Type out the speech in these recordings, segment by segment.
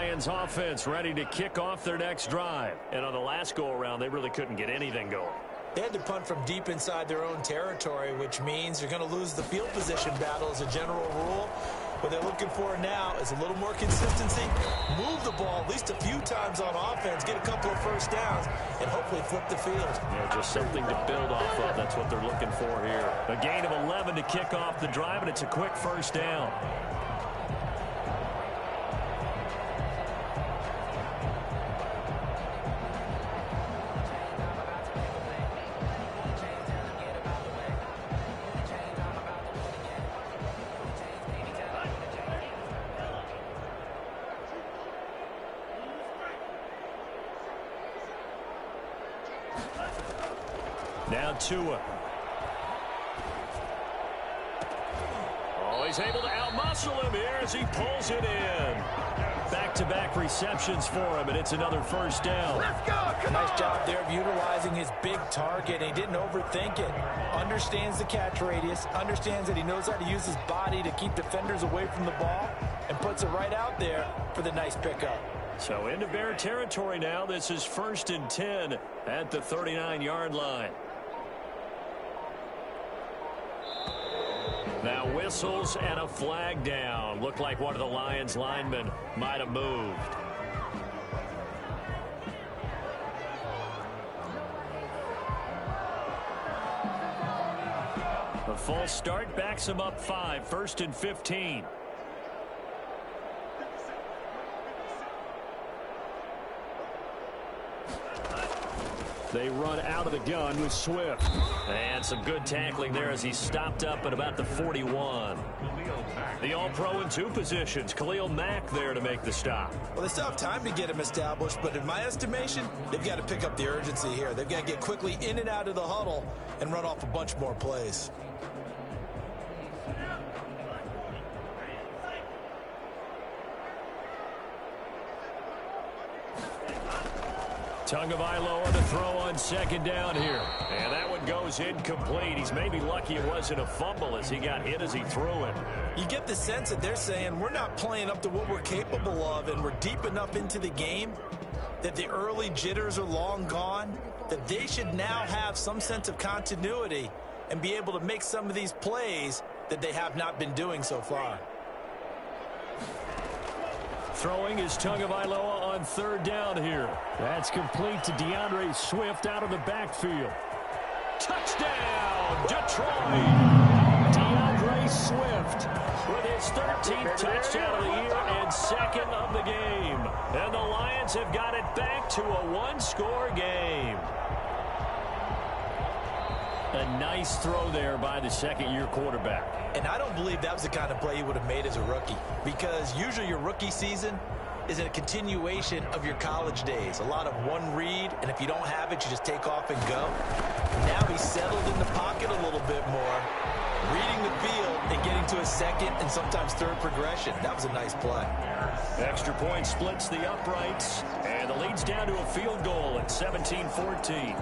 Lions offense ready to kick off their next drive. And on the last go-around, they really couldn't get anything going. They had to punt from deep inside their own territory, which means you're going to lose the field position battle as a general rule. What they're looking for now is a little more consistency, move the ball at least a few times on offense, get a couple of first downs, and hopefully flip the field. Yeah, just something to build off of. That's what they're looking for here. A gain of 11 to kick off the drive, and it's a quick first down. Now Tua. Oh, he's able to outmuscle him here as he pulls it in. Back-to-back receptions for him, and it's another first down. Let's go! Nice job there of utilizing his big target. He didn't overthink it. Understands the catch radius, understands that he knows how to use his body to keep defenders away from the ball, and puts it right out there for the nice pickup. So into Bear territory now. This is 1st and 10 at the 39-yard line. Now whistles and a flag down. Looked like one of the Lions linemen might have moved. A false start backs him up 5. 1st and 15. They run out of the gun with Swift. And some good tackling there as he stopped up at about the 41. The All-Pro in 2 positions. Khalil Mack there to make the stop. Well, they still have time to get him established, but in my estimation, they've got to pick up the urgency here. They've got to get quickly in and out of the huddle and run off a bunch more plays. Tagovailoa to throw on 2nd down here. And that one goes incomplete. He's maybe lucky it wasn't a fumble as he got hit as he threw it. You get the sense that they're saying we're not playing up to what we're capable of, and we're deep enough into the game that the early jitters are long gone, that they should now have some sense of continuity and be able to make some of these plays that they have not been doing so far. Throwing is Tagovailoa on 3rd down here. That's complete to DeAndre Swift out of the backfield. Touchdown, Detroit! DeAndre Swift with his 13th touchdown of the year and 2nd of the game. And the Lions have got it back to a 1-score game. A nice throw there by the 2nd-year quarterback. And I don't believe that was the kind of play he would have made as a rookie, because usually your rookie season is a continuation of your college days. A lot of one read, and if you don't have it, you just take off and go. Now he's settled in the pocket a little bit more, reading the field and getting to a 2nd and sometimes 3rd progression. That was a nice play. Extra point splits the uprights, and the lead's down to a field goal at 17-14.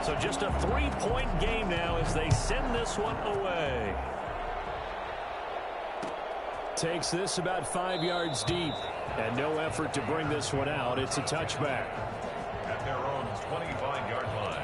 So just a 3-point game now as they send this one away. Takes this about 5 yards deep. And no effort to bring this one out. It's a touchback. At their own 25-yard line.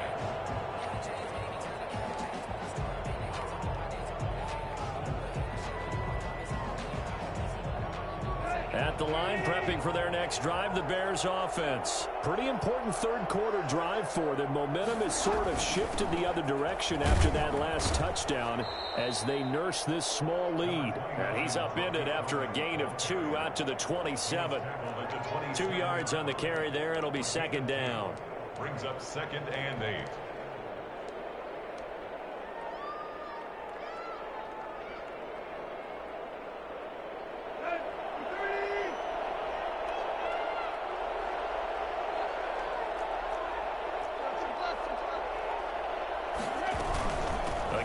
At the line, prepping for their next drive, the Bears offense. Pretty important 3rd quarter drive for them. Momentum has sort of shifted the other direction after that last touchdown as they nurse this small lead. And he's upended after a gain of 2 out to the 27. 2 yards on the carry there. It'll be 2nd down. Brings up 2nd and 8.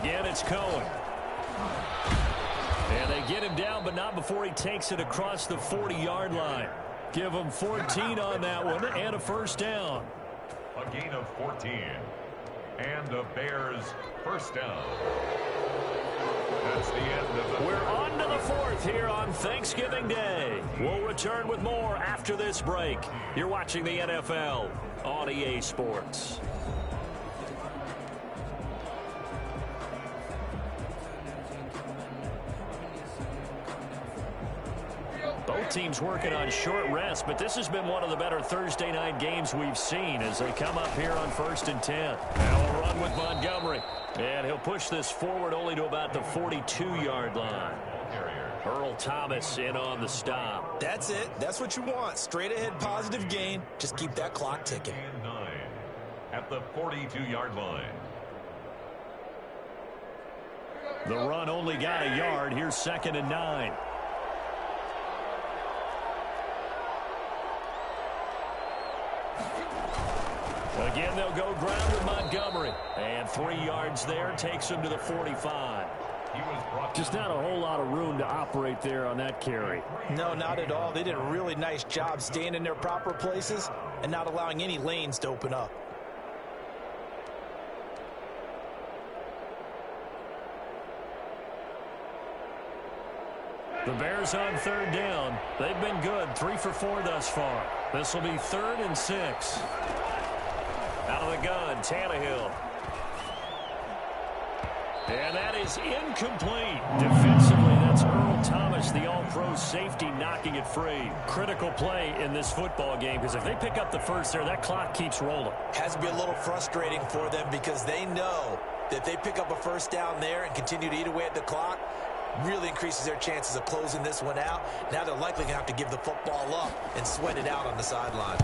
Again, it's Cohen. down, but not before he takes it across the 40-yard line. Give him 14 on that one and a first down. A gain of 14. And the Bears first down. That's the end of the... We're on to the fourth here on Thanksgiving Day. We'll return with more after this break. You're watching the NFL on EA Sports. Both teams working on short rest, but this has been one of the better Thursday night games we've seen as they come up here on 1st and 10. Now a run with Montgomery, and he'll push this forward only to about the 42-yard line. Earl Thomas in on the stop. That's it. That's what you want. Straight ahead positive gain. Just keep that clock ticking. And 9 at the 42-yard line. The run only got a yard. Here's 2nd and 9. Again, they'll go ground with Montgomery. And 3 yards there takes him to the 45. Just not a whole lot of room to operate there on that carry. No, not at all. They did a really nice job staying in their proper places and not allowing any lanes to open up. The Bears on 3rd down. They've been good. 3 for 4 thus far. This will be 3rd and 6. Out of the gun, Tannehill. And that is incomplete. Defensively, that's Earl Thomas, the all-pro safety, knocking it free. Critical play in this football game, because if they pick up the first there, that clock keeps rolling. Has to be a little frustrating for them because they know that if they pick up a first down there and continue to eat away at the clock, really increases their chances of closing this one out. Now they're likely going to have to give the football up and sweat it out on the sideline.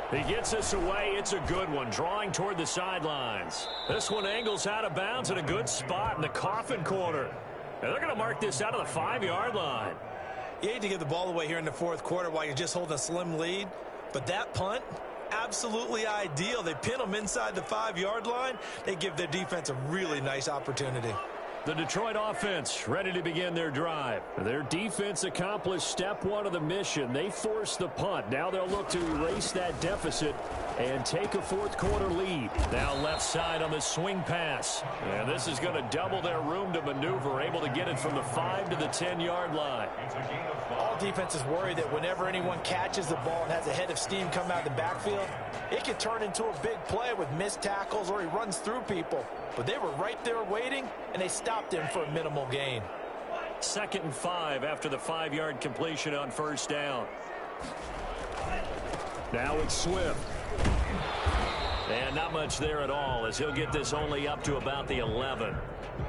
He gets us away. It's a good one, drawing toward the sidelines. This one angles out of bounds in a good spot in the coffin corner. And they're going to mark this out of the 5-yard line. You hate to give the ball away here in the 4th quarter while you're just holding a slim lead, but that punt, absolutely ideal. They pin them inside the 5-yard line. They give their defense a really nice opportunity. The Detroit offense ready to begin their drive. Their defense accomplished step 1 of the mission. They forced the punt. Now they'll look to erase that deficit and take a 4th quarter lead. Now left side on the swing pass. And this is going to double their room to maneuver, able to get it from the 5 to the 10-yard line. All defenses worry that whenever anyone catches the ball and has a head of steam come out of the backfield, it can turn into a big play with missed tackles or he runs through people. But they were right there waiting, and they stopped him for a minimal gain. 2nd and 5 after the 5-yard completion on 1st down. Now it's Swift. And not much there at all as he'll get this only up to about the 11.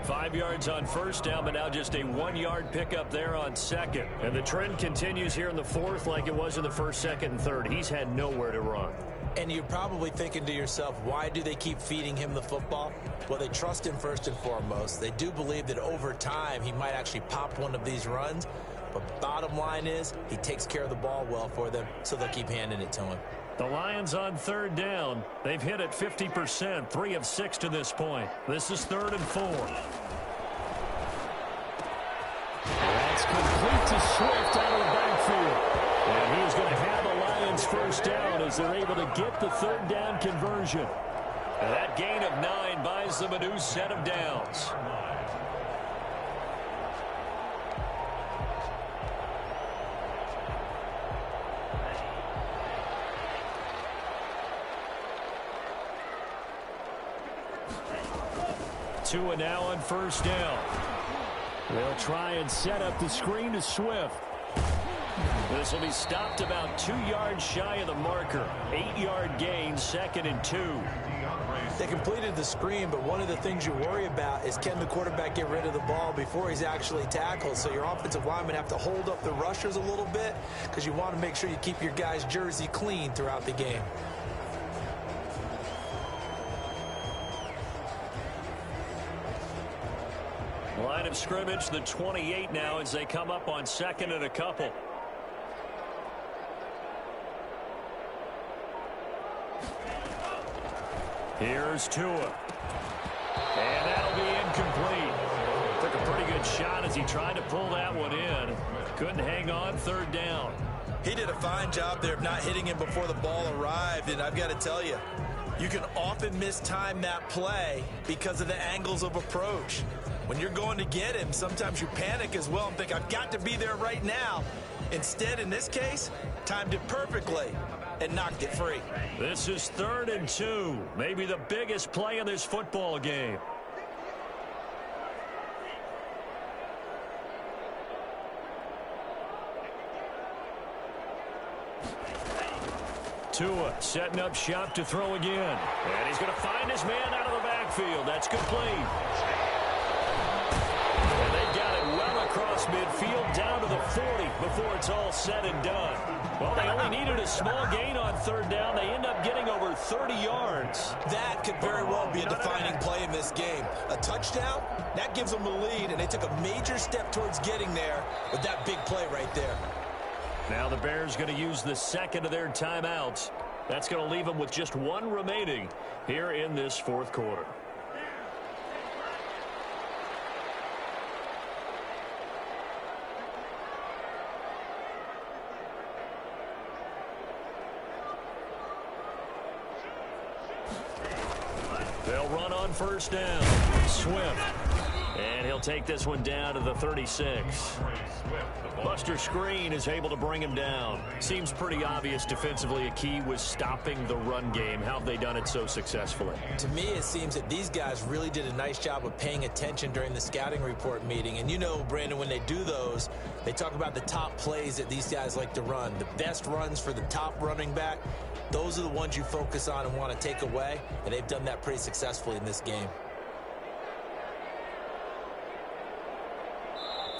5 yards on 1st down, but now just a 1-yard pickup there on 2nd. And the trend continues here in the 4th like it was in the 1st, 2nd, and 3rd. He's had nowhere to run. And you're probably thinking to yourself, why do they keep feeding him the football? Well, they trust him first and foremost. They do believe that over time he might actually pop one of these runs. But bottom line is he takes care of the ball well for them, so they'll keep handing it to him. The Lions on 3rd down. They've hit it 50%, 3 of 6 to this point. This is 3rd and 4. That's complete to Swift out of the backfield. And he's going to have the Lions first down as they're able to get the 3rd down conversion. And that gain of 9 buys them a new set of downs. Tua now on 1st down. They'll try and set up the screen to Swift. This will be stopped about 2 yards shy of the marker. 8-yard gain, 2nd and 2. They completed the screen, but one of the things you worry about is can the quarterback get rid of the ball before he's actually tackled? So your offensive linemen have to hold up the rushers a little bit because you want to make sure you keep your guy's jersey clean throughout the game. Line of scrimmage, the 28 now as they come up on 2nd and a couple. Here's Tua. And that'll be incomplete. Took a pretty good shot as he tried to pull that one in. Couldn't hang on, third down. He did a fine job there of not hitting him before the ball arrived, and I've got to tell you, you can often mistime that play because of the angles of approach. When you're going to get him, sometimes you panic as well and think, I've got to be there right now. Instead, in this case, timed it perfectly and knocked it free. This is 3rd and 2, maybe the biggest play in this football game. Tua setting up shop to throw again. And he's going to find his man out of the backfield. That's complete. And they got it well across midfield down to the 40 before it's all said and done. Well, they only needed a small gain on 3rd down. They end up getting over 30 yards. That could very well be a defining play in this game. A touchdown, that gives them the lead, and they took a major step towards getting there with that big play right there. Now the Bears going to use the second of their timeouts. That's going to leave them with just one remaining here in this 4th quarter. They'll run on 1st down. Swift. And he'll take this one down to the 36. Buster Screen is able to bring him down. Seems pretty obvious defensively a key was stopping the run game. How have they done it so successfully? To me, it seems that these guys really did a nice job of paying attention during the scouting report meeting. And you know, Brandon, when they do those, they talk about the top plays that these guys like to run. The best runs for the top running back, those are the ones you focus on and want to take away. And they've done that pretty successfully in this game.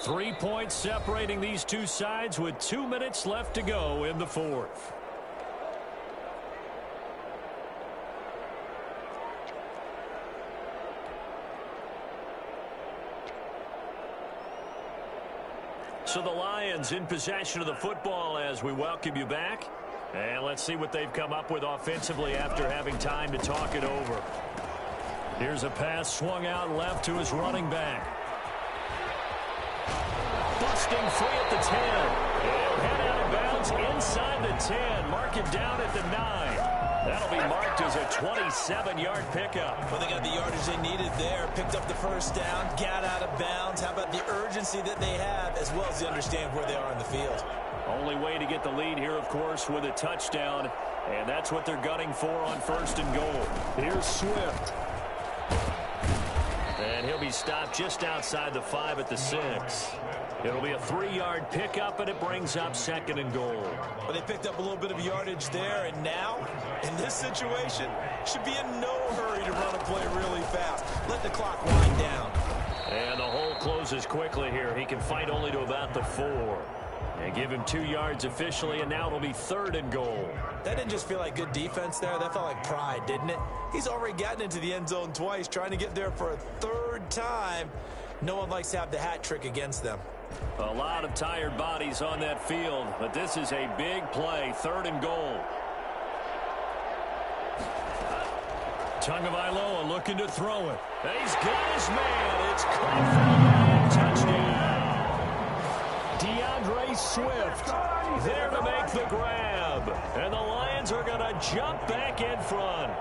3 points separating these two sides with 2 minutes left to go in the 4th. So the Lions in possession of the football as we welcome you back. And let's see what they've come up with offensively after having time to talk it over. Here's a pass swung out left to his running back. Busting free at the 10. He'll head out of bounds inside the 10. Mark it down at the 9. That'll be marked as a 27-yard pickup. Well, they got the yardage they needed there. Picked up the 1st down. Got out of bounds. How about the urgency that they have as well as they understand where they are in the field? Only way to get the lead here, of course, with a touchdown. And that's what they're gunning for on 1st and goal. Here's Swift. And he'll be stopped just outside the 5 at the 6. It'll be a 3-yard pickup, and it brings up 2nd and goal. But they picked up a little bit of yardage there, and now, in this situation, should be in no hurry to run a play really fast. Let the clock wind down. And the hole closes quickly here. He can fight only to about the 4. And give him 2 yards officially, and now it'll be 3rd and goal. That didn't just feel like good defense there. That felt like pride, didn't it? He's already gotten into the end zone twice, trying to get there for a 3rd time. No one likes to have the hat trick against them. A lot of tired bodies on that field, but this is a big play, 3rd and goal. Tagovailoa looking to throw it. He's got his man. It's caught for a touchdown. DeAndre Swift there to make the grab. And the Lions are going to jump back in front.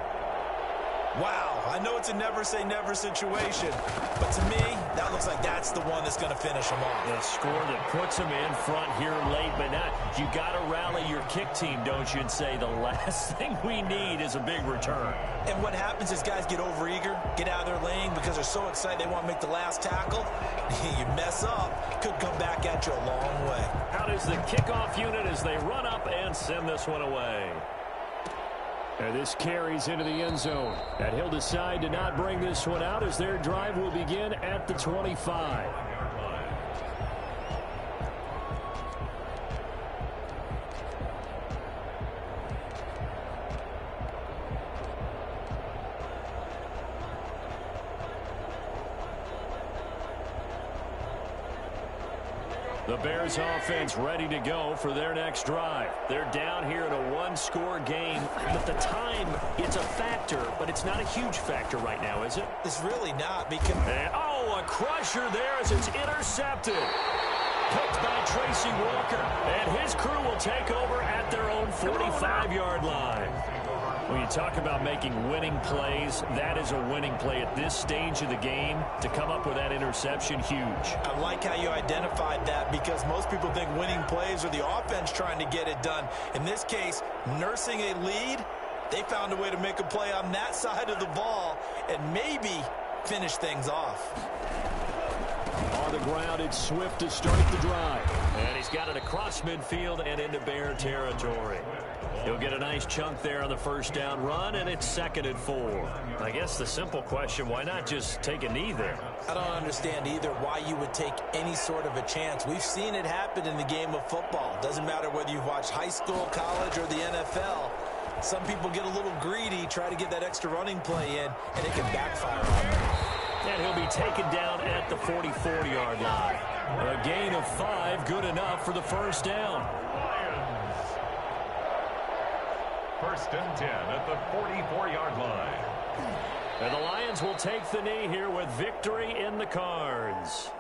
Wow, I know it's a never-say-never situation, but to me, that looks like that's the one that's going to finish them off. The score that puts them in front here late, but not. You got to rally your kick team, don't you, and say the last thing we need is a big return. And what happens is guys get overeager, get out of their lane because they're so excited they want to make the last tackle. You mess up, could come back at you a long way. How does the kickoff unit as they run up and send this one away? And this carries into the end zone. And he'll decide to not bring this one out as their drive will begin at the 25. The Bears offense ready to go for their next drive. They're down here in a one-score game, but the time, it's a factor, but it's not a huge factor right now, is it? It's really not because... And, oh, a crusher there as it's intercepted. Picked by Tracy Walker. And his crew will take over at their own 45-yard line. When you talk about making winning plays, that is a winning play at this stage of the game. To come up with that interception, huge. I like how you identified that because most people think winning plays are the offense trying to get it done. In this case, nursing a lead, they found a way to make a play on that side of the ball and maybe finish things off. On the ground, it's Swift to start the drive. And he's got it across midfield and into Bear territory. He'll get a nice chunk there on the first down run, and it's 2nd and 4. I guess the simple question, why not just take a knee there? I don't understand either why you would take any sort of a chance. We've seen it happen in the game of football. Doesn't matter whether you've watched high school, college, or the NFL. Some people get a little greedy, try to get that extra running play in, and it can backfire on them. And he'll be taken down at the 44-yard line. A gain of 5, good enough for the first down. First and 10 at the 44-yard line. And the Lions will take the knee here with victory in the cards.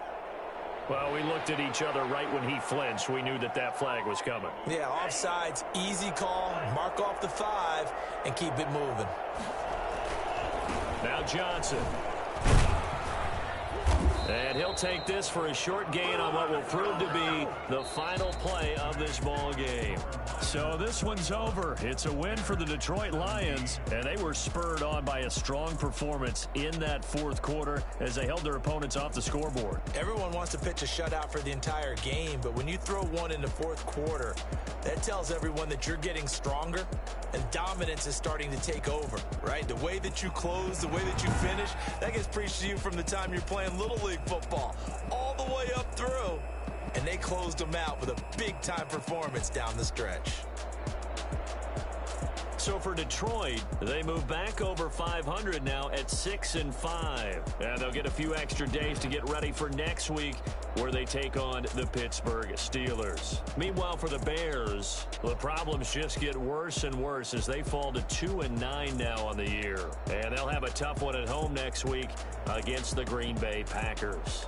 Well, we looked at each other right when he flinched. We knew that that flag was coming. Yeah, offsides, easy call, mark off the 5, and keep it moving. Now Johnson. And he'll take this for a short gain on what will prove to be the final play of this ball game. So this one's over. It's a win for the Detroit Lions, and they were spurred on by a strong performance in that fourth quarter as they held their opponents off the scoreboard. Everyone wants to pitch a shutout for the entire game, but when you throw one in the fourth quarter, that tells everyone that you're getting stronger and dominance is starting to take over, right? The way that you close, the way that you finish, that gets preached to you from the time you're playing Little League football all the way up through, and they closed them out with a big-time performance down the stretch. So for Detroit, they move back over 500 now at 6-5. And they'll get a few extra days to get ready for next week where they take on the Pittsburgh Steelers. Meanwhile, for the Bears, the problems just get worse and worse as they fall to 2-9 now on the year. And they'll have a tough one at home next week against the Green Bay Packers.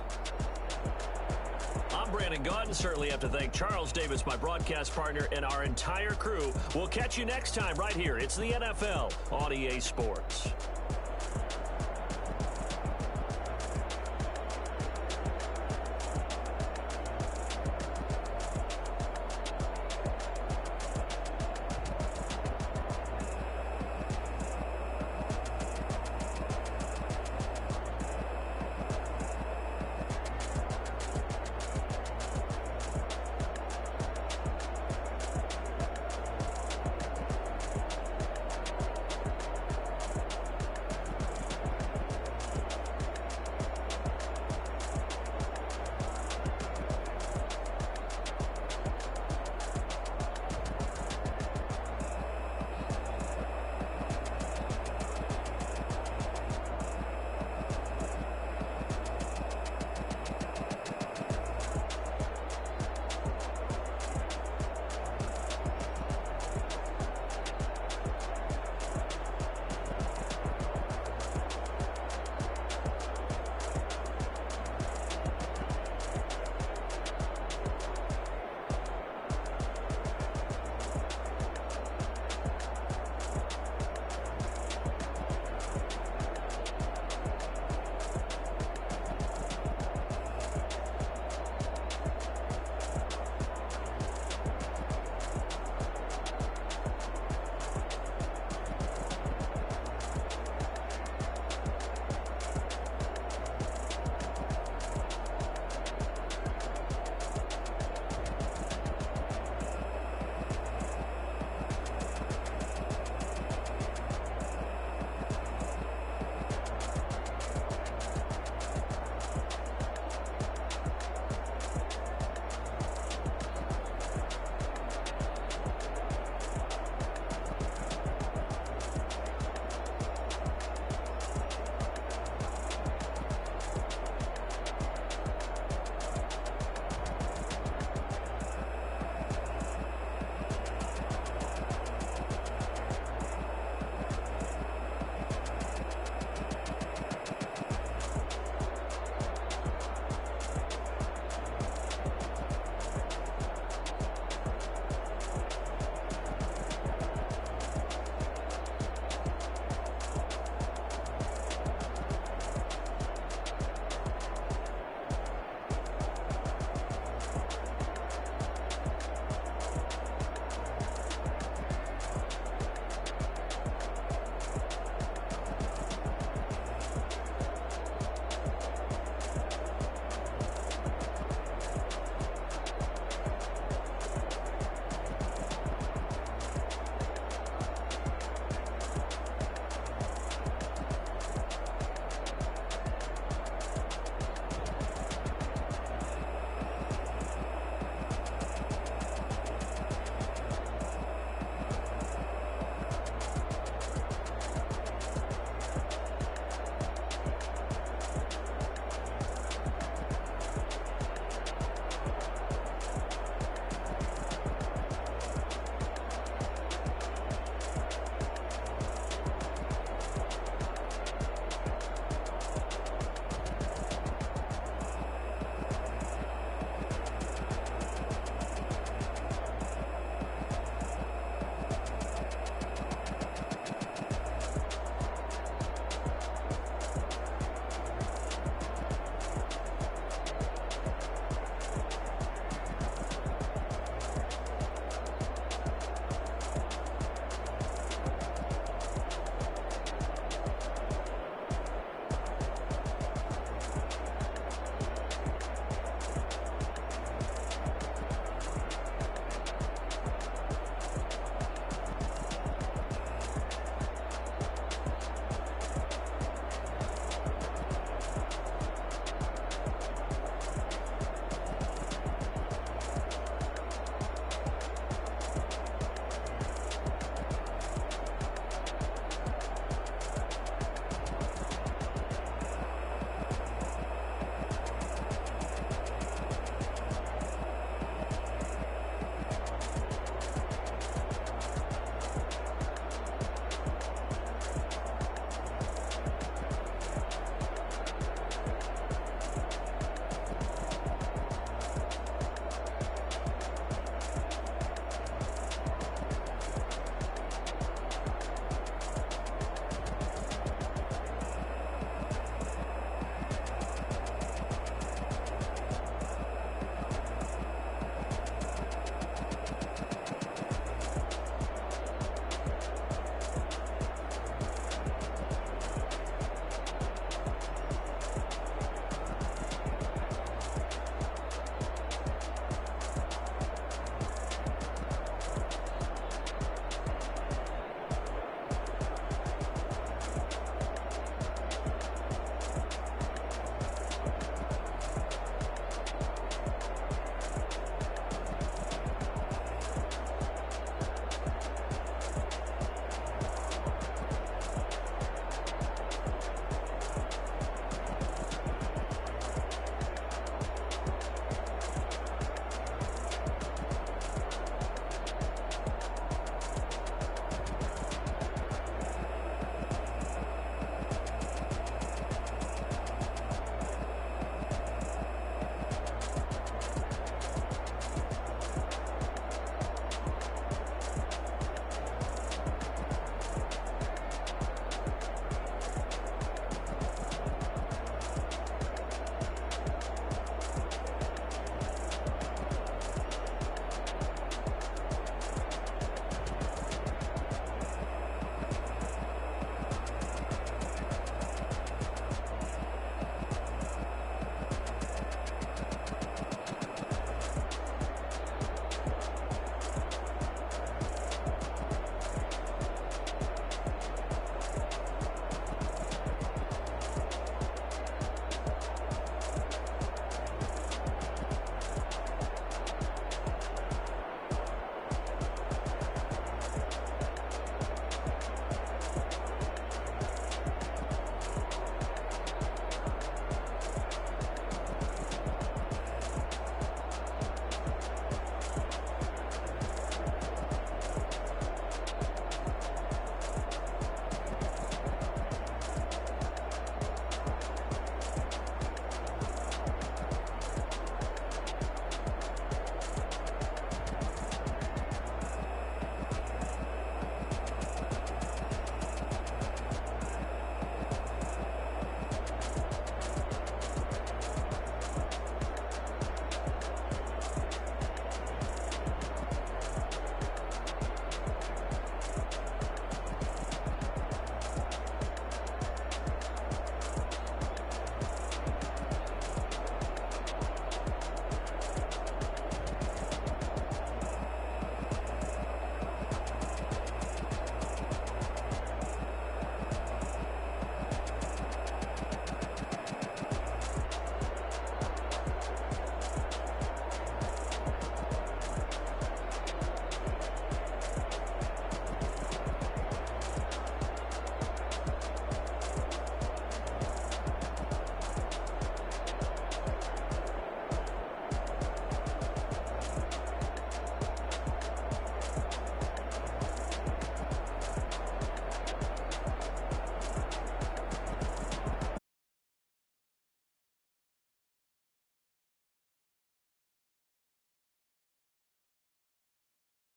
I'm Brandon Gaudin. Certainly have to thank Charles Davis, my broadcast partner, and our entire crew. We'll catch you next time right here. It's the NFL on EA Sports.